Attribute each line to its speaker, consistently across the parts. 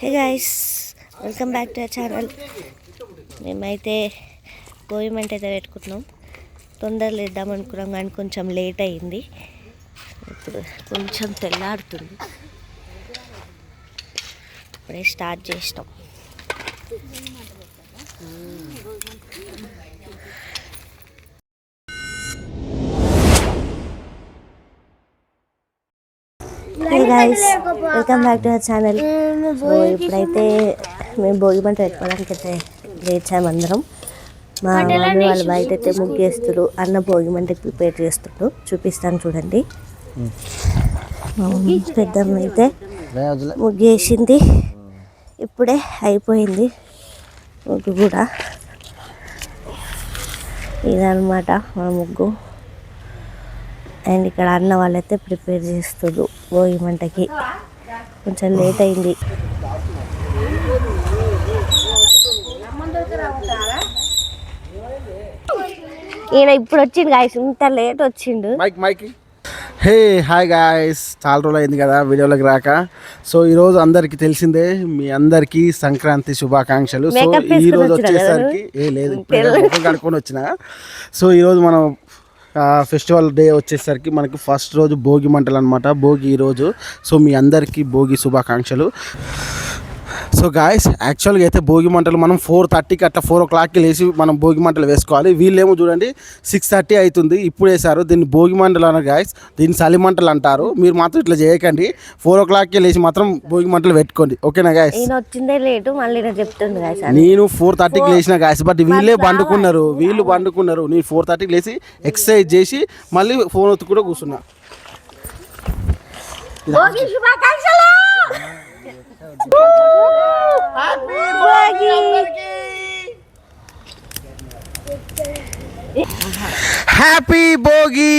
Speaker 1: Hey guys, welcome back to our channel. మేమైతే భోగి మంట అయితే పెట్టుకుంటున్నాం. తొందరలో ఇద్దాం అనుకున్నాం కానీ కొంచెం లేట్ అయింది. ఇప్పుడు కొంచెం తెల్లారుతుంది. ఇప్పుడే స్టార్ట్ చేసినాం. Hey guys, welcome back to our channel. So ఇప్పుడైతే మేము భోగి మంట పెట్టుకోవడానికి అయితే లేచాము అందరం. మా మమ్మీ వాళ్ళ బయట అయితే ముగ్గేస్తారు. అన్న భోగి మంటకి ప్రిపేర్ చేస్తుండ్రు. చూపిస్తాను చూడండి. పెద్దమ్మ అయితే ముగ్గేసింది. ఇప్పుడే అయిపోయింది ముగ్గు కూడా. ఇదన్నమాట మన ముగ్గు. అండ్ ఇక్కడ అన్న వాళ్ళైతే ప్రిపేర్ చేస్తారు భోగి మంటకి. కొంచెం లేట్ అయింది. ఈయన ఇప్పుడు వచ్చిండు గాయస్, ఇంత లేట్ వచ్చిండు.
Speaker 2: హే హాయ్ గాయస్, చాలా రోజులు అయింది కదా వీడియోలోకి రాక. సో ఈరోజు అందరికి తెలిసిందే, మీ అందరికి సంక్రాంతి శుభాకాంక్షలు. సో ఈరోజు వచ్చేసరికి లేదు కడుక్కొని వచ్చిన. సో ఈరోజు మనం ఫెస్టివల్ డే వచ్చేసరికి మనకి ఫస్ట్ రోజు భోగి మంటలు అనమాట. భోగి ఈరోజు. సో మీ అందరికీ భోగి శుభాకాంక్షలు. సో గాయస్, యాక్చువల్గా అయితే భోగి మంటలు మనం 4:30కి అట్లా 4 o'clockకి లేచి మనం భోగి మంటలు వేసుకోవాలి. వీళ్ళేమో చూడండి 6:30 అవుతుంది, ఇప్పుడు వేశారు. దీన్ని భోగి మంటలు అన్నారు గాయస్, దీన్ని చలి మంటలు అంటారు. మీరు మాత్రం ఇట్లా చేయకండి. 4 o'clockకి లేచి మాత్రం భోగి మంటలు పెట్టుకోండి, ఓకేనా గాయస్?
Speaker 1: వచ్చిందే లేటు, మళ్ళీ చెప్తుంది గాయస్.
Speaker 2: నేను 4:30కి లేచిన గాయస్, బట్ వీళ్ళు బండుకున్నారు. నేను 4:30కి లేచి ఎక్సర్సైజ్ చేసి మళ్ళీ ఫోన్ ఒత్తి కూడా కూర్చున్నా. హ్యాపీ భోగి.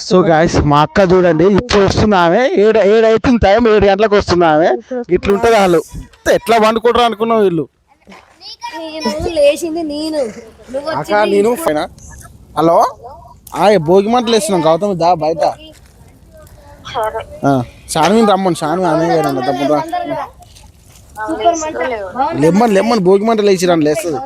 Speaker 2: సో గాయస్, మా అక్క చూడండి ఇప్పుడు వస్తుంది. ఆమె 7 అవుతుంది టైం, 7 గంటలకు వస్తుంది ఆమె. ఇట్లుంటది వాళ్ళు. ఎట్లా వండుకుంటారు అనుకున్నావు వీళ్ళు. నేను హలో భోగి మంటలు వేస్తున్నాం. గౌతమ్ దా బయట. షాన్విని రమ్మని. షాన్వి అనే తప్పదా. లెమ్మన్ భోగి మంటలు వేసిరాను లేస్తుంది.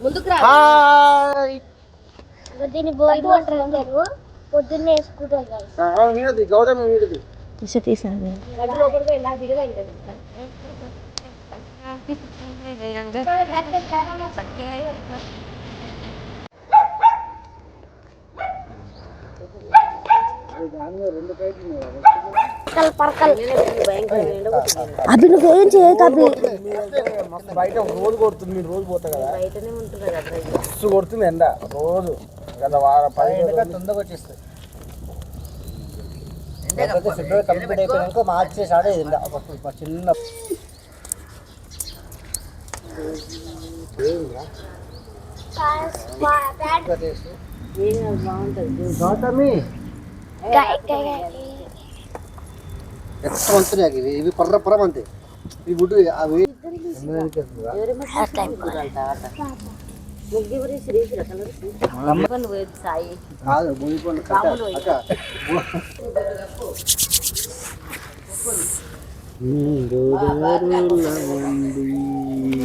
Speaker 1: పొద్దున్నే అభి నువ్వేం చేయకభి.
Speaker 2: బయట రోజు కొడుతుంది, మీరు రోజు పోతా కదా, కొడుతుంది ఎండ రోజు. గత వారం 10 తొందరగా వచ్చేస్తుంది. ఫిబ్రవరి కంప్లీట్ అయిపోయాక మార్చి స్టార్ట్ అయ్యింది చిన్న. గౌతమి ఎక్స్ట్రా వంతున్నాయి ఇవి పర్ర అంతే. ఈ బుడ్డు అవి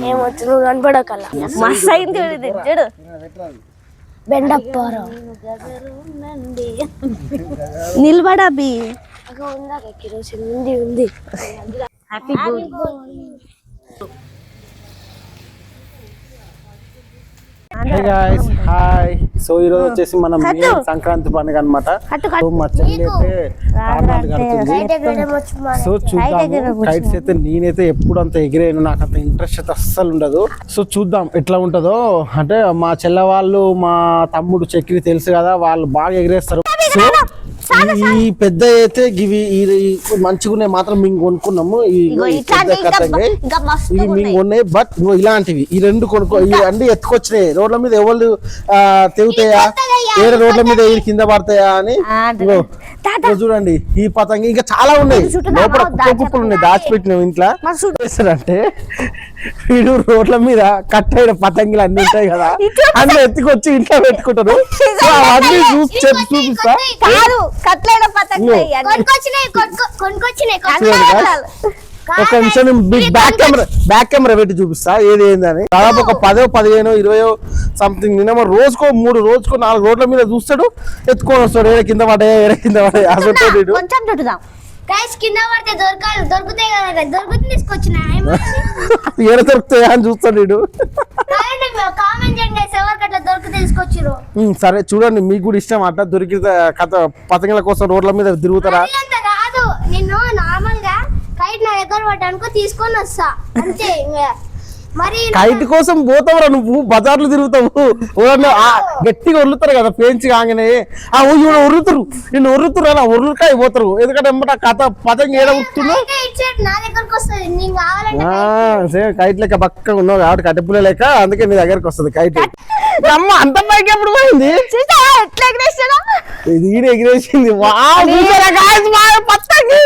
Speaker 1: ఏమొచ్చు నువ్వు కనపడకల్లా మస్తు అయింది చూడు. బెండప్పారం నిలబడబి ఉంది. Happy
Speaker 2: hey guys hi. So ఈ రోజు వచ్చేసి మనం మెయిన్ సంక్రాంతి పండుగ అన్నమాట. సో మా చెల్లి అయితే కారణాలు కడుతుంది. సో చూద్దాం. కైట్స్ అయితే నేనైతే ఎప్పుడు అంత ఎగిరేను, నాకు అంత ఇంట్రెస్ట్ అయితే అస్సలు ఉండదు. సో చూద్దాం ఎట్లా ఉంటుందో. అంటే మా చెల్ల వాళ్ళు మా తమ్ముడు చక్రి తెలుసు కదా, వాళ్ళు బాగా ఎగిరేస్తారు. సో ఈ పెద్ద అయితే ఇవి మంచిగా మాత్రం మేము కొనుక్కున్నాము. ఇవి మేము కొన్నాయి. బట్ ఇలాంటివి ఈ రెండు కొనుక్కో, ఈ రెండు ఎత్తుకొచ్చినాయి. రోడ్ల మీద ఎవరు తెగుతాయా, వేరే రోడ్ల మీద కింద పడతాయా అని. చూడండి ఈ పతంగి ఇంకా చాలా ఉన్నాయి, లోపల కుప్పలు ఉన్నాయి, దాచిపెట్టినాం ఇంట్లో. అంటే వీడు రోడ్ల మీద కట్టైన పతంగిలు అన్ని ఉంటాయి కదా, అన్ని ఎత్తుకొచ్చి ఇంట్లో పెట్టుకుంటారు. అవన్నీ చూపిస్తా. ఒక నిమిషం బ్యాక్ కెమెరా పెట్టి చూపిస్తా ఏది ఏందని. దాదాపు ఒక 10, 15, 20 సంథింగ్. నిన్న రోజుకో 3, రోజుకో 4 రోడ్ల మీద చూస్తాడు, ఎత్తుకొని వస్తాడు. ఏడ కింద పడే అసలు ఏడ దొరుకుతాయా అని చూస్తాడు. సరే చూడండి, మీకు కూడా ఇష్టం అట్లా దొరికితే కథ పతంగుల కోసం రోడ్ల మీద తిరుగుతారా?
Speaker 3: తీసుకొని వస్తా అంతే. మరి
Speaker 2: కైట్ కోసం పోతావురా నువ్వు, బజార్లు తిరుగుతావు. గట్టిగా ఉరులుతారు కదా పేంచి కాగానే, ఉరుతురు నిన్ను ఉరుతురు అలా ఉరుకాయ పోతారు. ఎందుకంటే ఎమ్మట కథ పతంగి ఏడ ఉరుతున్నా కైట్ లెక్క పక్కగా ఉన్నావు కాబట్టి కట్టెపుల్ల లెక్క, అందుకే నీ దగ్గరకు వస్తుంది కైట్. అమ్మ అంత పైకి ఎప్పుడు పోయింది, ఇది ఎగిరేసింది. పతంగి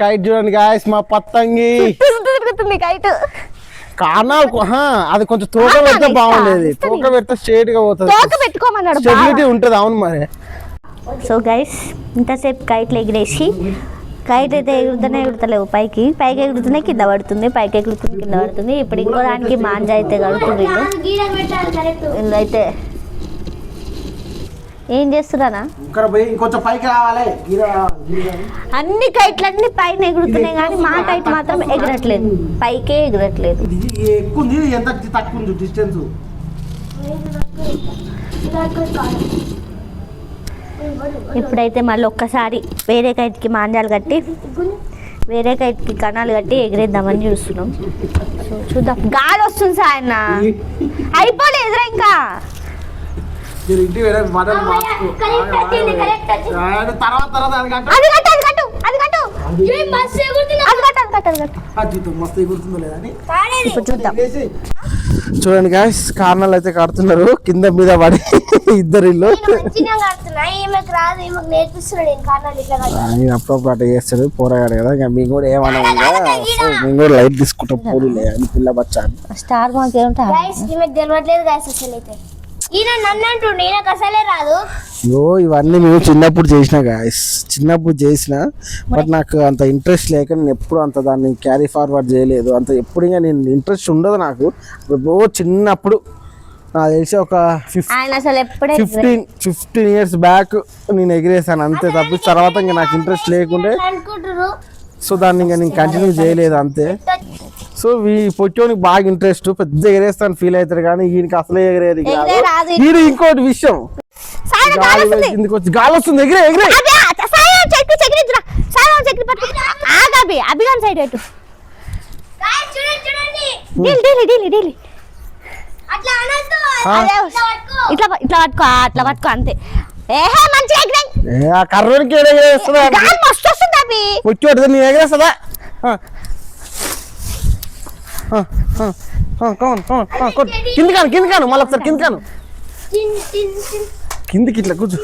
Speaker 2: కైట్ చూడండి గాయస్, మా పతంగి కారణాలు. అది కొంచెం తోక పెడితే బాగుండేది, తోక పెడితే స్ట్రేట్ గా పోతుంది, స్టెబిలిటీ ఉంటుంది. అవును మరి.
Speaker 1: సో గైస్ ఇంతసేపు కైట్లు ఎగిరేసి కైట్ అయితే ఎగురుతలేవు, పైకి ఎగురుతున్నాయి, కింద పడుతుంది, పైకి ఎగురుతుంది, కింద పడుతుంది. ఇప్పుడు ఇంకో దానికి మాంజా అయితే కడుతుంది. వీళ్ళు అయితే ఏం చేస్తున్నారా, అన్ని కైట్లన్నీ పైన ఎగురుతున్నాయి కానీ మా కైట్ మాత్రం ఎగరట్లేదు, పైకే ఎగరట్లేదు. ఇప్పుడైతే మళ్ళీ ఒక్కసారి వేరే కైట్కి మాంజాలు కట్టి, వేరే కైట్కి కణాలు కట్టి ఎగిరేద్దామని చూస్తున్నాం. సో చూద్దాం. గాలి వస్తుంది సాయన్న, అయిపోలేదురా ఇంకా.
Speaker 2: చూడండి గాయ్స్, కారణాలు అయితే కడుతున్నారు కింద మీద పడి ఇద్దరు ఇల్లు. అప్పుడప్పుడు అట్లా చేస్తాడు పోరాడు కదా, మేము కూడా ఏమన్నా మేము కూడా లైట్ తీసుకుంటాం. పూలు అని పిల్ల బచ్చా
Speaker 1: స్టార్ మాకు ఏమంటారు
Speaker 2: ఇవన్నీ మేము చిన్నప్పుడు చేసిన గాయస్, చిన్నప్పుడు చేసిన. బట్ నాకు అంత ఇంట్రెస్ట్ లేక నేను ఎప్పుడు అంత దాన్ని క్యారీ ఫార్వర్డ్ చేయలేదు. అంత ఎప్పుడు ఇంకా నేను ఇంట్రెస్ట్ ఉండదు నాకు. చిన్నప్పుడు నాకు తెలిసి ఒక 15 years బ్యాక్ నేను ఎగిరేసాను అంతే, తప్పి తర్వాత ఇంకా నాకు ఇంట్రెస్ట్ లేకుండే. సో దాన్ని ఇంకా నేను కంటిన్యూ చేయలేదు అంతే. సో ఈ పొట్టోనికి బాగా ఇంట్రెస్ట్, పెద్ద ఎగరేస్తాను ఫీల్ అవుతారు కానీ ఈయనకి అసలే ఎగరేది కాదు. ఈయన ఇంకోటి విషయం, కిందకి వచ్చి గాలి వస్తుంది, ఎగిరే ఎగిరే
Speaker 1: అభిగాన్ సైడ్ అటు ఇట్లా ఇట్లా పట్టుకో, అట్లా పట్టుకో అంతే.
Speaker 2: కర్రోనికి పొట్టోడు నేను ఎగరేస్తుందా? కింది కాను మళ్ళీ ఒకసారి కింది కాను, కిందికి ఇట్లా కూర్చో.